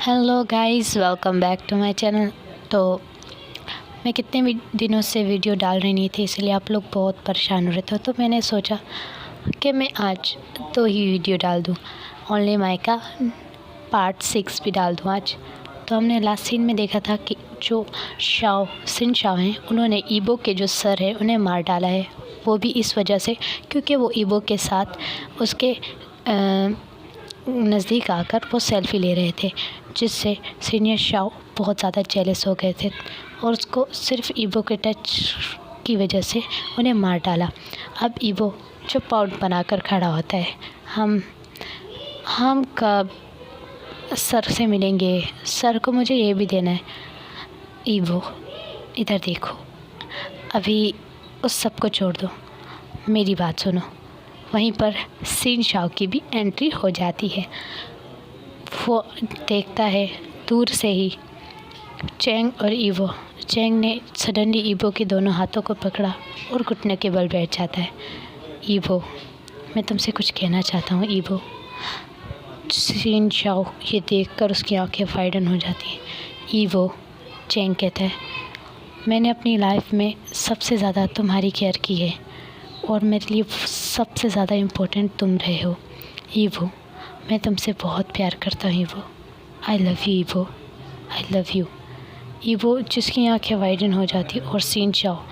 Hello guys, welcome back to my channel. तो मैं कितने भी दिनों से वीडियो डाल रही नहीं थी, इसलिए आप लोग बहुत परेशान हो रहे थे। तो मैंने सोचा कि मैं आज 2 ही वीडियो डाल दूं। ओनली माइका पार्ट 6 भी डाल दूं आज। तो हमने लास्ट सीन में देखा था कि जो सिन शाओ हैं, उन्होंने ईबो के जो सर है उन्हें मार डाला है। वो भी इस वजह से क्योंकि वो ईबो के साथ उसके नज़दीक आकर वो सेल्फ़ी ले रहे थे, जिससे सीनियर शाओ बहुत ज़्यादा जेलस हो गए थे और उसको सिर्फ ईबो के टच की वजह से उन्हें मार डाला। अब ईबो जो पाउट बनाकर खड़ा होता है, हम कब सर से मिलेंगे, सर को मुझे ये भी देना है। ईबो इधर देखो, अभी उस सब को छोड़ दो, मेरी बात सुनो। वहीं पर सिन शाओ की भी एंट्री हो जाती है। वो देखता है दूर से ही चैंग और ईवो। चैंग ने सडनली ईवो के दोनों हाथों को पकड़ा और घुटने के बल बैठ जाता है। ईवो, मैं तुमसे कुछ कहना चाहता हूँ ईवो। सिन शाओ ये देखकर उसकी आंखें वाइडन हो जाती हैं। ईवो, चैंग कहता है, मैंने अपनी लाइफ में सबसे ज़्यादा तुम्हारी केयर की है और मेरे लिए सबसे ज़्यादा इम्पोर्टेंट तुम रहे हो ईवो। मैं तुमसे बहुत प्यार करता हूँ evo. I love you evo, I love you. Evo जिसकी आंखें वाइडन हो जाती और सिन शाओ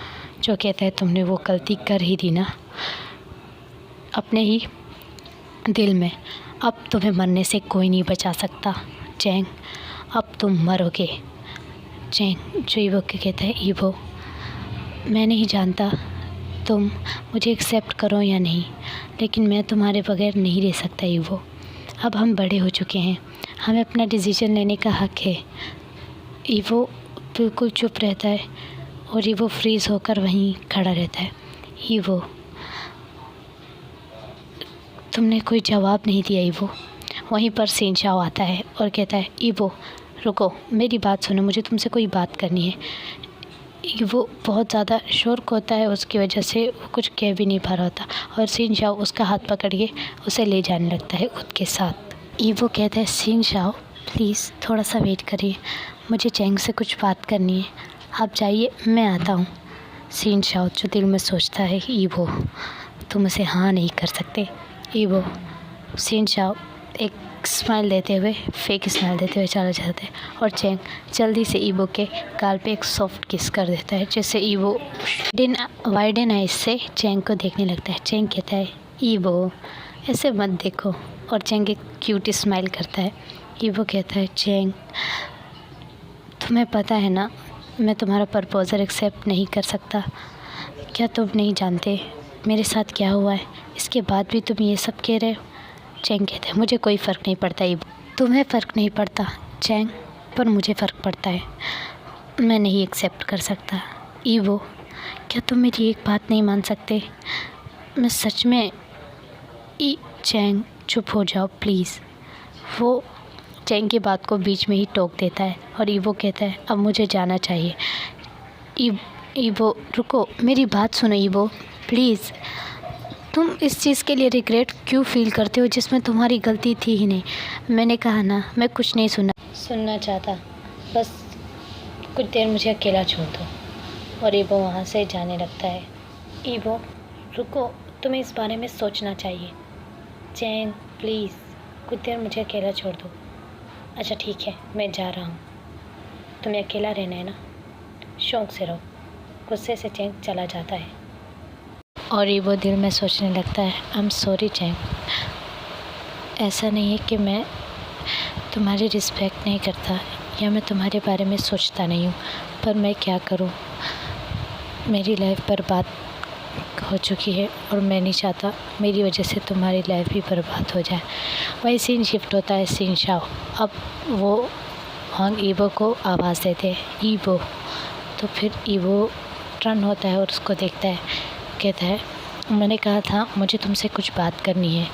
जो कहता है, तुमने वो गलती कर ही दी ना अपने ही दिल में। अब तुम्हें मरने से कोई नहीं बचा सकता चैंग, अब तुम मरोगे। चैंग जो ईवो के कहता है, ईवो मैं नहीं जानता तुम मुझे एक्सेप्ट करो या नहीं, लेकिन मैं तुम्हारे बगैर नहीं रह सकता ईवो। अब हम बड़े हो चुके हैं, हमें अपना डिसीजन लेने का हक है। ईवो बिल्कुल चुप रहता है और ईवो फ्रीज़ होकर वहीं खड़ा रहता है। ईवो, तुमने कोई जवाब नहीं दिया ईवो। वहीं पर सिन शाओ आता है और कहता है, ईवो रुको, मेरी बात सुनो, मुझे तुमसे कोई बात करनी है। वो बहुत ज़्यादा शौक होता है, उसकी वजह से वो कुछ कह भी नहीं पा रहा होता और सिन शाओ उसका हाथ पकड़ के उसे ले जाने लगता है खुद के साथ। ईवो कहता है, सिन शाओ प्लीज़ थोड़ा सा वेट करिए, मुझे चैंग से कुछ बात करनी है, आप जाइए, मैं आता हूँ। सिन शाओ जो दिल में सोचता है, ईवो तुम उसे हाँ नहीं कर सकते ईवो। सिन शाओ एक स्माइल देते हुए, फेक स्माइल देते हुए चला जाता है और चैंग जल्दी से ईवो के गाल पे एक सॉफ्ट किस कर देता है, जिससे ईवो वाइडन आइज से चैंग को देखने लगता है। चैंग कहता है, ईवो ऐसे मत देखो, और चैंग एक क्यूट स्माइल करता है। ईवो कहता है, चैंग तुम्हें पता है ना मैं तुम्हारा प्रपोज़ल एक्सेप्ट नहीं कर सकता, क्या तुम नहीं जानते मेरे साथ क्या हुआ है, इसके बाद भी तुम ये सब कह रहे हो। चैंग कहता है, मुझे कोई फ़र्क नहीं पड़ता ईवो, तुम्हें फ़र्क नहीं पड़ता चैंग, पर मुझे फ़र्क पड़ता है, मैं नहीं एक्सेप्ट कर सकता। ईवो, क्या तुम मेरी एक बात नहीं मान सकते, मैं सच में चैंग चुप हो जाओ प्लीज़। वो चैंग की बात को बीच में ही टोक देता है और ईवो कहता है, अब मुझे जाना चाहिए। ईवो रुको, मेरी बात सुनो ईवो प्लीज़, तुम इस चीज़ के लिए रिग्रेट क्यों फ़ील करते हो जिसमें तुम्हारी गलती थी ही नहीं। मैंने कहा ना, मैं कुछ नहीं सुनना चाहता, बस कुछ देर मुझे अकेला छोड़ दो। और ईवो वहाँ से जाने लगता है। ईवो रुको, तुम्हें इस बारे में सोचना चाहिए। चैंग प्लीज़ कुछ देर मुझे अकेला छोड़ दो। अच्छा ठीक है, मैं जा रहा हूँ, तुम्हें अकेला रहना है ना, शौक़ से रहो। गुस्से से चैंग चला जाता है और ईवो दिल में सोचने लगता है, आई एम सॉरी चैंग, ऐसा नहीं है कि मैं तुम्हारी रिस्पेक्ट नहीं करता या मैं तुम्हारे बारे में सोचता नहीं हूँ, पर मैं क्या करूँ, मेरी लाइफ बर्बाद हो चुकी है और मैं नहीं चाहता मेरी वजह से तुम्हारी लाइफ भी बर्बाद हो जाए। वही सीन शिफ्ट होता है सिन शाओ। अब वो हांग ईवो को आवाज़ देते हैं, ईवो। तो फिर ईवो टर्न होता है और उसको देखता है, कहता है, मैंने कहा था मुझे तुमसे कुछ बात करनी है।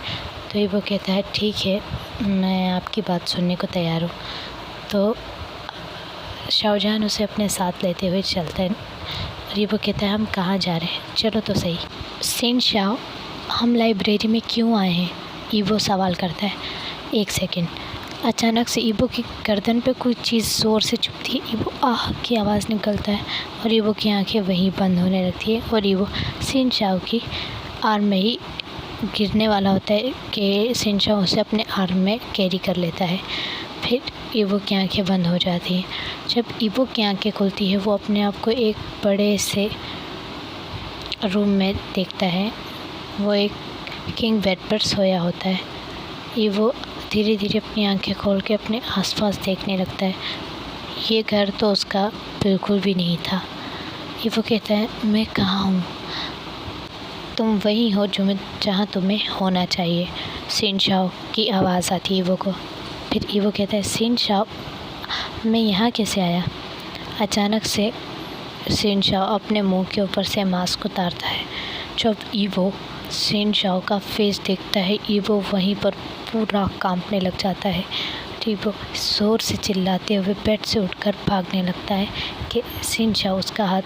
तो ईवो कहता है, ठीक है, मैं आपकी बात सुनने को तैयार हूँ। तो शाओजान उसे अपने साथ लेते हुए चलता है और ईवो कहता है, हम कहाँ जा रहे हैं, चलो तो सही। सिन शाओ, हम लाइब्रेरी में क्यों आए हैं, ईवो सवाल करता है। एक सेकेंड, अचानक से ईबो की गर्दन पे कोई चीज़ ज़ोर से चुभती है। ईबो आह की आवाज़ निकलता है और ईबो की आंखें वहीं बंद होने लगती है और ईबो शिनचाओ की आर्म में ही गिरने वाला होता है कि शिनचाओ उसे अपने आर्म में कैरी कर लेता है। फिर ईबो की आंखें बंद हो जाती हैं। जब ईबो की आंखें खुलती है वो अपने आप को एक बड़े से रूम में देखता है। वो एक किंग बेड पर सोया होता है। ईबो धीरे धीरे अपनी आंखें खोल के अपने आसपास देखने लगता है। ये घर तो उसका बिल्कुल भी नहीं था। ईबो कहता है, मैं कहाँ हूँ? तुम वहीं हो जो मैं जहाँ तुम्हें होना चाहिए। शिनचाओ की आवाज़ आती है ईबो को। फिर ईबो कहता है, शिनचाओ मैं यहाँ कैसे आया? अचानक से शिनचाओ अपने मुंह के ऊपर से मास्क उतारता है। जब ईबो शिनचाओ का फेस देखता है, ईबो वहीं पर पूरा कांपने लग जाता है। ईबो ज़ोर से चिल्लाते हुए बेड से उठकर भागने लगता है कि शिनचाओ उसका हाथ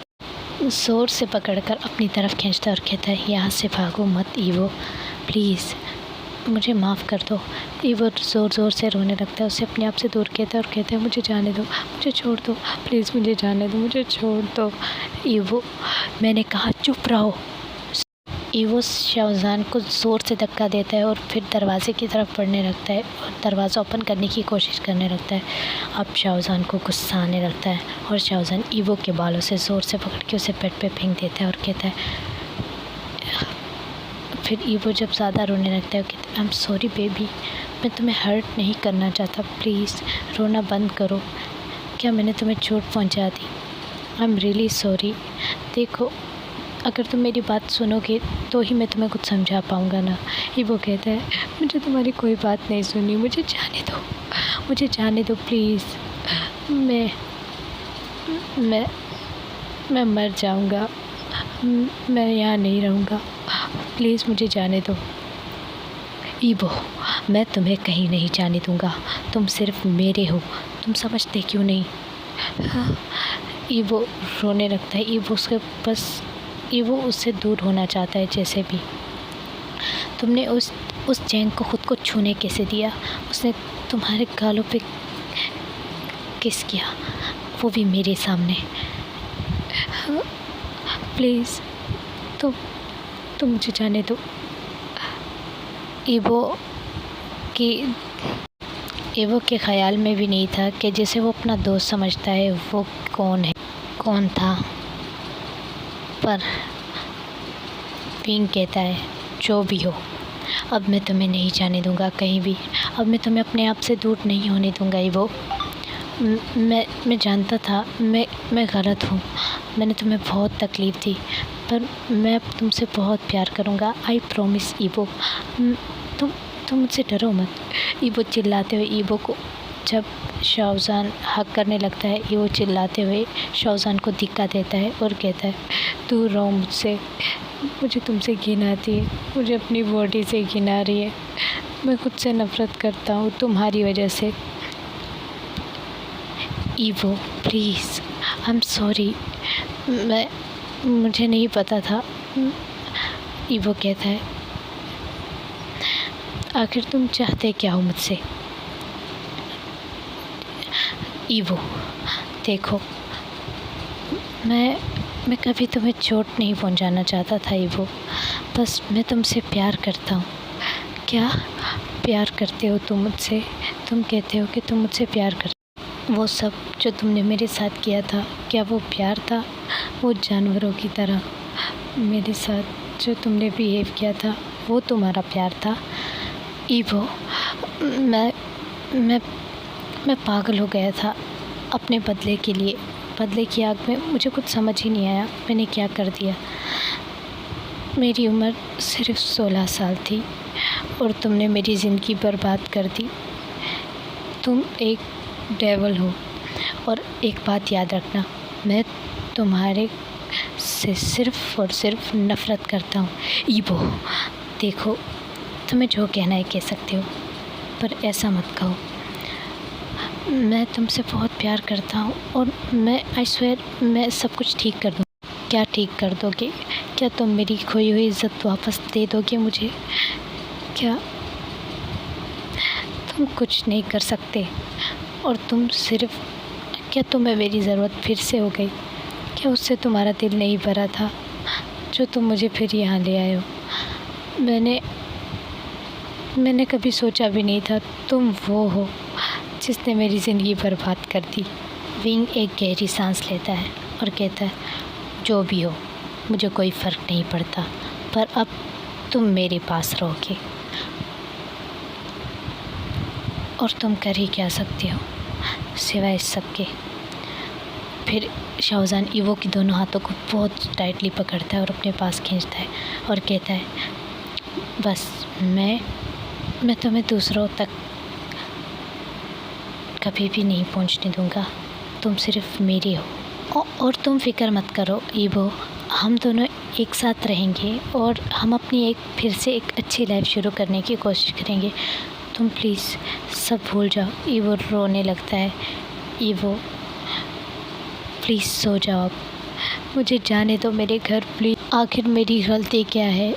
ज़ोर से पकड़कर अपनी तरफ खींचता और कहता है, यहाँ से भागो मत ईबो, प्लीज़ मुझे माफ़ कर दो। ईबो ज़ोर से रोने लगता है। उसे अपने आप से दूर कहता है और कहता है, मुझे जाने दो, मुझे छोड़ दो, प्लीज़ मुझे जाने दो, मुझे छोड़ दो। ईबो मैंने कहा चुप रहो। ईबो शाओज़ान को ज़ोर से धक्का देता है और फिर दरवाजे की तरफ बढ़ने लगता है और दरवाज़ा ओपन करने की कोशिश करने लगता है। अब शाओज़ान को गुस्सा आने लगता है और शाओज़ान ईबो के बालों से ज़ोर से पकड़ के उसे बेड पे फेंक देता है और कहता है, फिर ईबो जब ज़्यादा रोने लगता है कहता है, आई एम सॉरी बेबी, मैं तुम्हें हर्ट नहीं करना चाहता, प्लीज़ रोना बंद करो। क्या मैंने तुम्हें चोट पहुंचा दी? I am really sorry. देखो अगर तुम मेरी बात सुनोगे तो ही मैं तुम्हें कुछ समझा पाऊँगा ना। ईबो कहता है, मुझे तुम्हारी कोई बात नहीं सुनी, मुझे जाने दो, मुझे जाने दो प्लीज़। मैं मर जाऊँगा, मैं यहाँ नहीं रहूँगा, प्लीज़ मुझे जाने दो। ईबो मैं तुम्हें कहीं नहीं जाने दूँगा, तुम सिर्फ मेरे हो, तुम समझते क्यों नहीं? ईबो रोने लगता है। ईबो उससे दूर होना चाहता है जैसे भी। तुमने उस चैंग को खुद को छूने कैसे दिया? उसने तुम्हारे गालों पे किस किया, वो भी मेरे सामने। प्लीज़ तुम मुझे जाने दो। ईबो के ख़्याल में भी नहीं था कि जिसे वो अपना दोस्त समझता है वो कौन था। पर विंग कहता है, जो भी हो अब मैं तुम्हें नहीं जाने दूंगा कहीं भी। अब मैं तुम्हें अपने आप से दूर नहीं होने दूंगा ईबो। मैं जानता था मैं गलत हूँ, मैंने तुम्हें बहुत तकलीफ़ दी, पर मैं अब तुमसे बहुत प्यार करूँगा, आई प्रॉमिस ईबो। तुम मुझसे डरो मत। ईबो चिल्लाते हुए ईबो को जब शाओज़ान हक करने लगता है, ईबो चिल्लाते हुए शाओज़ान को धिक्का देता है और कहता है, दूर रहो मुझसे, मुझे तुमसे घिन आती है, मुझे अपनी बॉडी से घिन आ रही है, मैं खुद से नफ़रत करता हूँ तुम्हारी वजह से। ईबो प्लीज़, आई एम सॉरी, मुझे नहीं पता था। ईबो कहता है, आखिर तुम चाहते क्या हो मुझसे? ईबो देखो, मैं कभी तुम्हें चोट नहीं पहुंचाना चाहता था ईबो, बस मैं तुमसे प्यार करता हूँ। क्या प्यार करते हो तुम मुझसे? तुम कहते हो कि तुम मुझसे प्यार करते हो। वो सब जो तुमने मेरे साथ किया था, क्या वो प्यार था? वो जानवरों की तरह मेरे साथ जो तुमने बिहेव किया था, वो तुम्हारा प्यार था? ईबो मैं पागल हो गया था अपने बदले के लिए। बदले की आग में मुझे कुछ समझ ही नहीं आया मैंने क्या कर दिया। मेरी उम्र सिर्फ 16 साल थी और तुमने मेरी ज़िंदगी बर्बाद कर दी। तुम एक डेविल हो। और एक बात याद रखना, मैं तुम्हारे से सिर्फ़ और सिर्फ नफ़रत करता हूँ। ईबो देखो, तुम्हें जो कहना है कह सकते हो, पर ऐसा मत कहो। मैं तुमसे बहुत प्यार करता हूँ और मैं आई स्वेयर मैं सब कुछ ठीक कर दूँ। क्या ठीक कर दोगे? क्या तुम मेरी खोई हुई इज़्ज़त वापस दे दोगे मुझे? क्या तुम कुछ नहीं कर सकते और तुम सिर्फ, क्या तुम्हें मेरी ज़रूरत फिर से हो गई? क्या उससे तुम्हारा दिल नहीं भरा था जो तुम मुझे फिर यहाँ ले आए हो? मैंने कभी सोचा भी नहीं था तुम वो हो जिसने मेरी ज़िंदगी बर्बाद कर दी। विंग एक गहरी सांस लेता है और कहता है, जो भी हो मुझे कोई फ़र्क नहीं पड़ता, पर अब तुम मेरे पास रहोगे और तुम कर ही क्या सकते हो सिवाय इस सब के। फिर शाहजान ईवो की दोनों हाथों को बहुत टाइटली पकड़ता है और अपने पास खींचता है और कहता है, बस मैं तुम्हें दूसरों तक कभी भी नहीं पहुंचने दूंगा। तुम सिर्फ मेरी हो और तुम फ़िक्र मत करो ईवो, हम दोनों एक साथ रहेंगे और हम अपनी फिर से एक अच्छी लाइफ शुरू करने की कोशिश करेंगे। तुम प्लीज़ सब भूल जाओ। ईवो रोने लगता है। ईवो प्लीज़ सो जाओ, अब मुझे जाने दो मेरे घर प्लीज़। आखिर मेरी गलती क्या है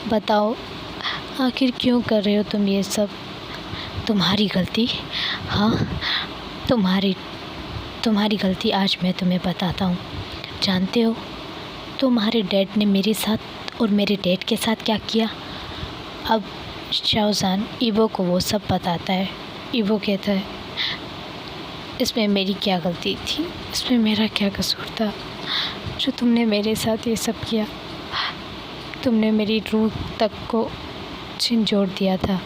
बताओ, आखिर क्यों कर रहे हो तुम ये सब? तुम्हारी गलती? हाँ, तुम्हारी गलती आज मैं तुम्हें बताता हूँ। जानते हो तुम्हारे डैड ने मेरे साथ और मेरे डैड के साथ क्या किया? अब शाहजान ईवो को वो सब बताता है। ईवो कहता है, इसमें मेरी क्या गलती थी? इसमें मेरा क्या कसूर था जो तुमने मेरे साथ ये सब किया? तुमने मेरी रूह तक को झंझोड़ दिया था।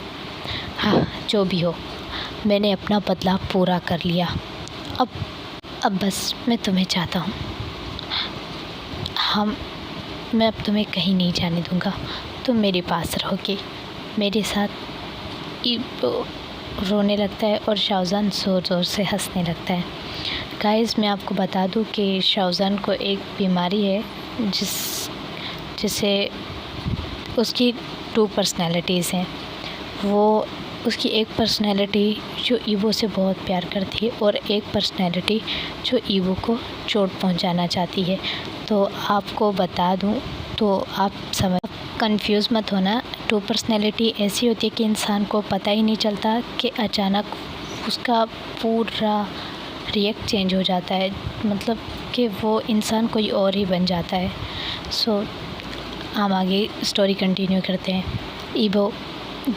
हाँ, जो भी हो, मैंने अपना बदला पूरा कर लिया। अब बस मैं तुम्हें चाहता हूँ। मैं अब तुम्हें कहीं नहीं जाने दूँगा। तुम मेरे पास रहोगे मेरे साथ। रोने लगता है और शाहजान ज़ोर ज़ोर से हंसने लगता है। गाइस, मैं आपको बता दूं कि शाहजान को एक बीमारी है जिसे उसकी 2 पर्सनैलिटीज़ हैं। वो उसकी एक पर्सनैलिटी जो ईवो से बहुत प्यार करती है और एक पर्सनैलिटी जो ईवो को चोट पहुंचाना चाहती है। तो आपको बता दूं तो आप कंफ्यूज मत होना। 2 पर्सनैलिटी ऐसी होती है कि इंसान को पता ही नहीं चलता कि अचानक उसका पूरा रिएक्ट चेंज हो जाता है, मतलब कि वो इंसान कोई और ही बन जाता है। सो हम आगे स्टोरी कंटिन्यू करते हैं। ईवो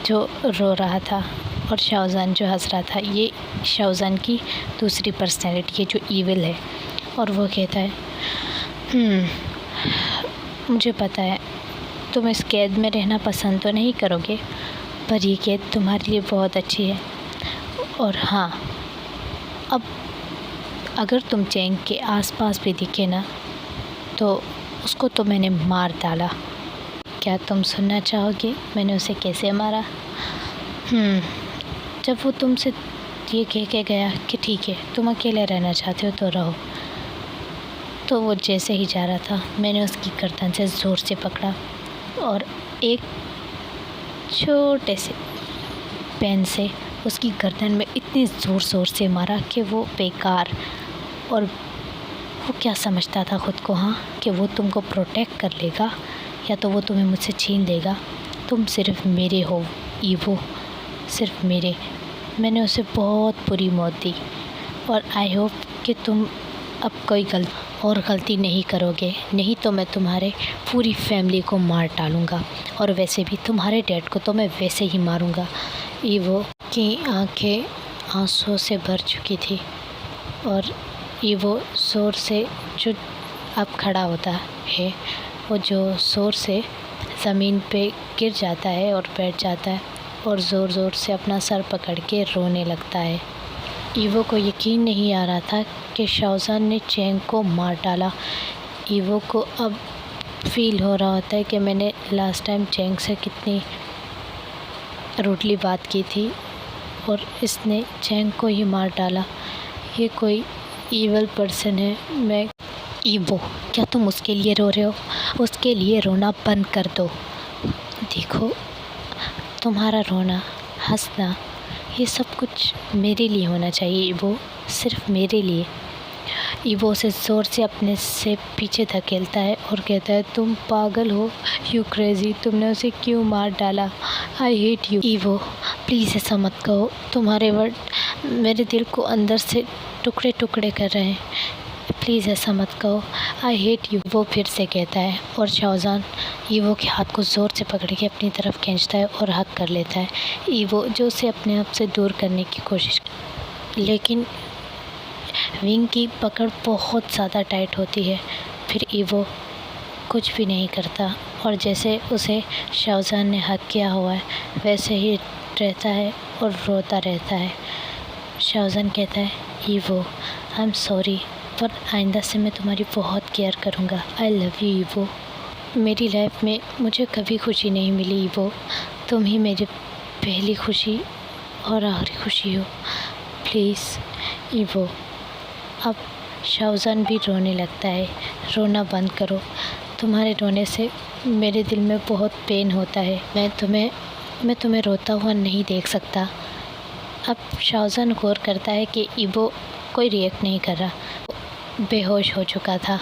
जो रो रहा था और शाहजान जो हंस रहा था, ये शाहजान की दूसरी पर्सनैलिटी है जो ईविल है। और वो कहता है, मुझे पता है तुम इस कैद में रहना पसंद तो नहीं करोगे, पर ये कैद तुम्हारे लिए बहुत अच्छी है। और हाँ, अब अगर तुम चैंग के आसपास भी दिखे ना, तो उसको तो मैंने मार डाला। क्या तुम सुनना चाहोगे मैंने उसे कैसे मारा? जब वो तुमसे ये कह के गया कि ठीक है तुम अकेले रहना चाहते हो तो रहो, तो वो जैसे ही जा रहा था मैंने उसकी गर्दन से ज़ोर से पकड़ा और एक छोटे से पेन से उसकी गर्दन में इतनी ज़ोर से मारा कि वो बेकार। और वो क्या समझता था ख़ुद को, हाँ, कि वो तुमको प्रोटेक्ट कर लेगा या तो वो तुम्हें मुझसे छीन लेगा। तुम सिर्फ मेरे हो ईवो, सिर्फ मेरे। मैंने उसे बहुत बुरी मौत दी और आई होप कि तुम अब कोई गलती नहीं करोगे, नहीं तो मैं तुम्हारे पूरी फैमिली को मार डालूँगा और वैसे भी तुम्हारे डैड को तो मैं वैसे ही मारूँगा। ईवो की आंखें आंसुओं से भर चुकी थी और ईवो ज़ोर से जो अब खड़ा होता है, वो जो ज़ोर से ज़मीन पे गिर जाता है और बैठ जाता है और ज़ोर ज़ोर से अपना सर पकड़ के रोने लगता है। ईवो को यकीन नहीं आ रहा था कि शाहजान ने चैंग को मार डाला। ईवो को अब फील हो रहा होता है कि मैंने लास्ट टाइम चैंग से कितनी रूडली बात की थी और इसने चैंग को ही मार डाला। ये कोई ईवल पर्सन है। मैं ईवो, क्या तुम उसके लिए रो रहे हो? उसके लिए रोना बंद कर दो। देखो, तुम्हारा रोना, हंसना, ये सब कुछ मेरे लिए होना चाहिए ईवो, सिर्फ मेरे लिए। ईवो उसे ज़ोर से अपने से पीछे धकेलता है और कहता है, तुम पागल हो, यू क्रेज़ी, तुमने उसे क्यों मार डाला, I hate you. Evo, please ऐसा मत कहो, तुम्हारे वर्ड मेरे दिल को अंदर से टुकड़े टुकड़े कर रहे हैं, प्लीज़ ऐसा मत कहो, आई हेट यू। वो फिर से कहता है और शाहजहान ईवो के हाथ को ज़ोर से पकड़ के अपनी तरफ खींचता है और हक कर लेता है। ईवो जो उसे अपने आप से दूर करने की कोशिश, लेकिन विंग की पकड़ बहुत ज़्यादा टाइट होती है। फिर ईवो कुछ भी नहीं करता और जैसे उसे शाहजहान ने हक किया हुआ है वैसे ही रहता है और रोता रहता है। शाहजहान कहता है, ईवो आई एम सॉरी, पर आइंदा से मैं तुम्हारी बहुत केयर करूँगा, आई लव यू ईवो। मेरी लाइफ में मुझे कभी खुशी नहीं मिली ईवो, तुम ही मेरी पहली खुशी और आखिरी खुशी हो, प्लीज़ ईवो। अब शाहजहान भी रोने लगता है, रोना बंद करो, तुम्हारे रोने से मेरे दिल में बहुत पेन होता है, मैं तुम्हें रोता हुआ नहीं देख सकता। अब शाहजहान गौर करता है कि ईवो कोई रिएक्ट नहीं कर रहा, बेहोश हो चुका था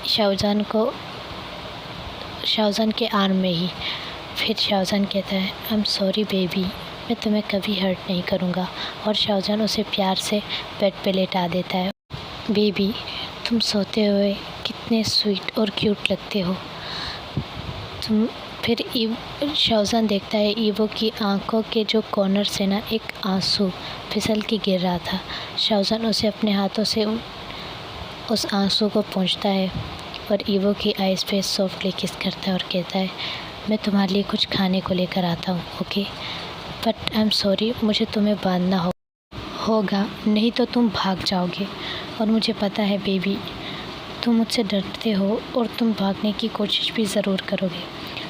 शाहजहान के आर्म में ही। फिर शाहजहान कहता है, आई एम सॉरी बेबी, मैं तुम्हें कभी हर्ट नहीं करूँगा, और शाहजहान उसे प्यार से बेड पे लेटा देता है। बेबी, तुम सोते हुए कितने स्वीट और क्यूट लगते हो तुम। फिर शाहजहान देखता है ईवो की आंखों के जो कॉर्नर से ना एक आंसू फिसल के गिर रहा था। शाहजहान उसे अपने हाथों से उस आंसू को पोंछता है और ईवो की आइज़ पे सॉफ्टली किस करता है और कहता है, मैं तुम्हारे लिए कुछ खाने को लेकर आता हूँ, okay, but I am sorry, मुझे तुम्हें बांधना होगा, नहीं तो तुम भाग जाओगे, और मुझे पता है बेबी, तुम मुझसे डरते हो और तुम भागने की कोशिश भी ज़रूर करोगे।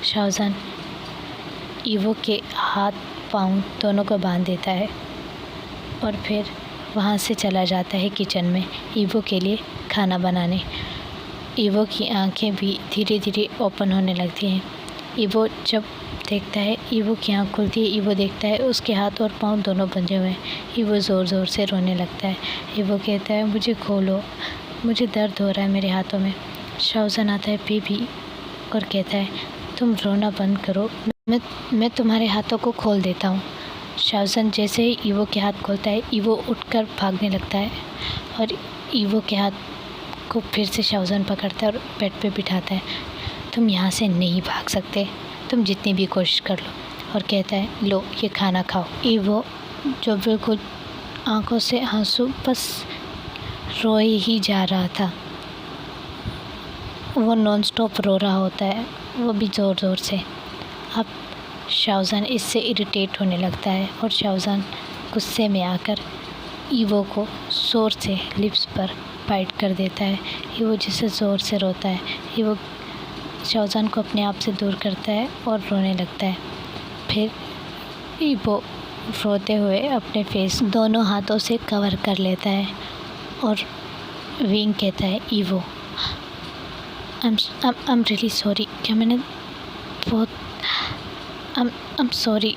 शाहजहान ईवो के हाथ पाँव दोनों को बांध देता है और फिर वहाँ से चला जाता है किचन में ईवो के लिए खाना बनाने। ईवो की आंखें भी धीरे धीरे ओपन होने लगती हैं। ईवो जब देखता है, ईवो की आँख खुलती है, ईवो देखता है उसके हाथ और पाँव दोनों बंधे हुए हैं। ईवो ज़ोर ज़ोर से रोने लगता है। ईवो कहता है, मुझे खोलो, मुझे दर्द हो रहा है मेरे हाथों में। शाहजहान आता है बेबी और कहता है, तुम रोना बंद करो, मैं तुम्हारे हाथों को खोल देता हूँ। शाहजहान जैसे ही ईवो के हाथ खोलता है, ईवो उठकर भागने लगता है और ईवो के हाथ को फिर से शाहजहान पकड़ता है और बेड पे बिठाता है। तुम यहाँ से नहीं भाग सकते, तुम जितनी भी कोशिश कर लो, और कहता है, लो ये खाना खाओ। ईवो जो बिल्कुल आंखों से आंसू बस रोए ही जा रहा था, वो नॉन स्टॉप रो रहा होता है, वो भी ज़ोर ज़ोर से। अब शाहजहान इससे इरिटेट होने लगता है और शाहजहान गुस्से में आकर ईवो को ज़ोर से लिप्स पर बाइट कर देता है। ईवो जिससे ज़ोर से रोता है। ईवो शाहजहान को अपने आप से दूर करता है और रोने लगता है। फिर ईवो रोते हुए अपने फेस दोनों हाथों से कवर कर लेता है और विंग कहता है, evo I am really sorry, क्या मैंने बहुत आई एम सॉरी,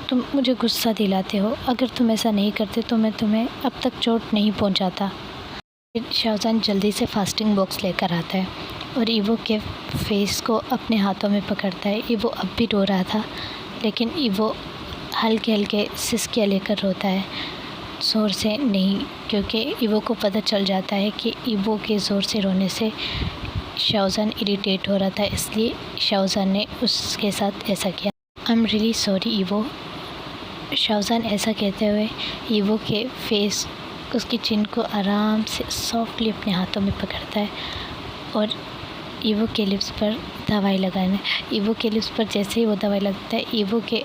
तुम मुझे गुस्सा दिलाते हो, अगर तुम ऐसा नहीं करते तो मैं तुम्हें अब तक चोट नहीं पहुंचाता। फिर शाहजहान जल्दी से फास्टिंग बॉक्स लेकर आता है और ईवो के फेस को अपने हाथों में पकड़ता है। ईवो अब भी रो रहा था, लेकिन ईवो हल्के हल्के सिसकियाँ लेकर रोता है, ज़ोर से नहीं, क्योंकि ईवो को पता चल जाता है कि ईवो के ज़ोर से रोने से शाहजहान इरिटेट हो रहा था, इसलिए शाहजहान ने उसके साथ ऐसा किया। आई am really sorry evo. Shah Jahan ऐसा कहते हुए ईवो के फेस, उसकी चिन को आराम से सॉफ्टली अपने हाथों में पकड़ता है और ईवो के लिप्स पर दवाई लगाना। ईवो के लिप्स पर जैसे ही वो दवाई लगता है, ईवो के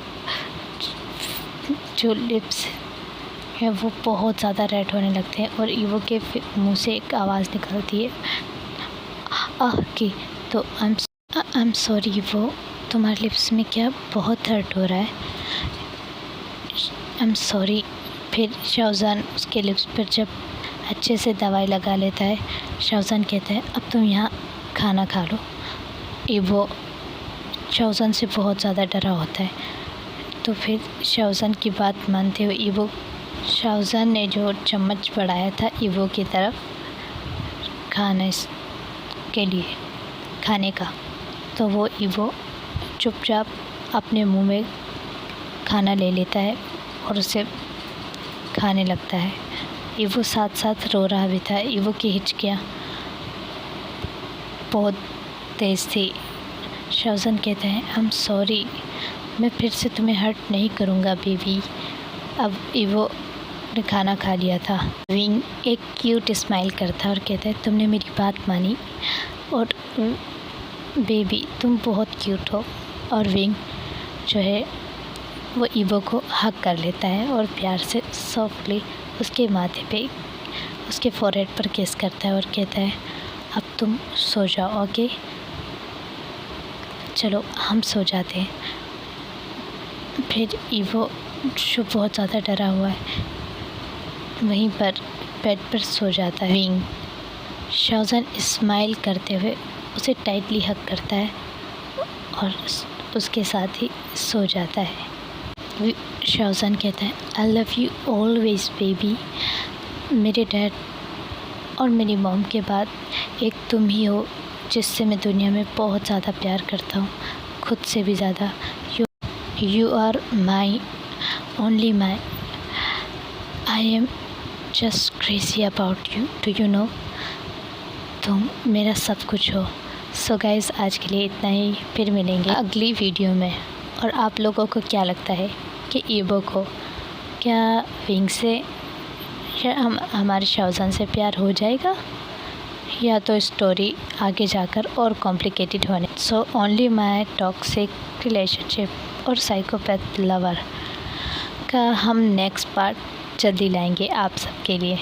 जो लिप्स हैं वो बहुत ज़्यादा रेड होने लगते हैं और ईवो के मुंह से एक आवाज़ निकलती है, आह की। तो आई एम सॉरी ईवो, तुम्हारे लिप्स में क्या बहुत हर्ट हो रहा है, आई एम सॉरी। फिर शाहजहान उसके लिप्स पर जब अच्छे से दवाई लगा लेता है, शाहजहान कहता है, अब तुम यहाँ खाना खा लो। ईवो शाहजहान से बहुत ज़्यादा डरा होता है, तो फिर शाहजहान की बात मानते हुए ईवो, शाहजहान ने जो चम्मच बढ़ाया था ईवो की तरफ, के लिए खाने का। तो वो ईवो चुपचाप अपने मुंह में खाना ले लेता है और उसे खाने लगता है। ईवो साथ साथ रो रहा भी था। ईवो की हिचकियाँ बहुत तेज़ थी। शौज़न कहते हैं आई एम सॉरी, मैं फिर से तुम्हें हर्ट नहीं करूँगा बेबी। अब ईवो ने खाना खा लिया था। विंग एक क्यूट स्माइल करता है और कहता है तुमने मेरी बात मानी और बेबी तुम बहुत क्यूट हो। और विंग जो है वो ईवो को हग कर लेता है और प्यार से सॉफ्टली उसके माथे पे, उसके फोरहेड पर किस करता है और कहता है अब तुम सो जाओ, ओके। चलो हम सो जाते हैं। फिर ईवो जो बहुत ज़्यादा डरा हुआ है वहीं पर बेड पर सो जाता है। विंग शौज़न स्माइल करते हुए उसे टाइटली हग करता है और उसके साथ ही सो जाता है। शौज़न कहता है I love you always baby. मेरे डैड और मेरी मॉम के बाद एक तुम ही हो जिससे मैं दुनिया में बहुत ज़्यादा प्यार करता हूँ, खुद से भी ज़्यादा। You are my only my, I am just crazy about you, do you know. तुम मेरा सब कुछ हो। सो गाइस आज के लिए इतना ही, फिर मिलेंगे अगली वीडियो में। और आप लोगों को क्या लगता है कि ईवो को क्या विंग से या हमारे शौज़न से प्यार हो जाएगा या तो स्टोरी आगे जाकर और कॉम्प्लिकेटेड होने। So only my toxic relationship और साइकोपैथ लवर का हम नेक्स्ट पार्ट जल्दी लाएंगे आप सबके लिए।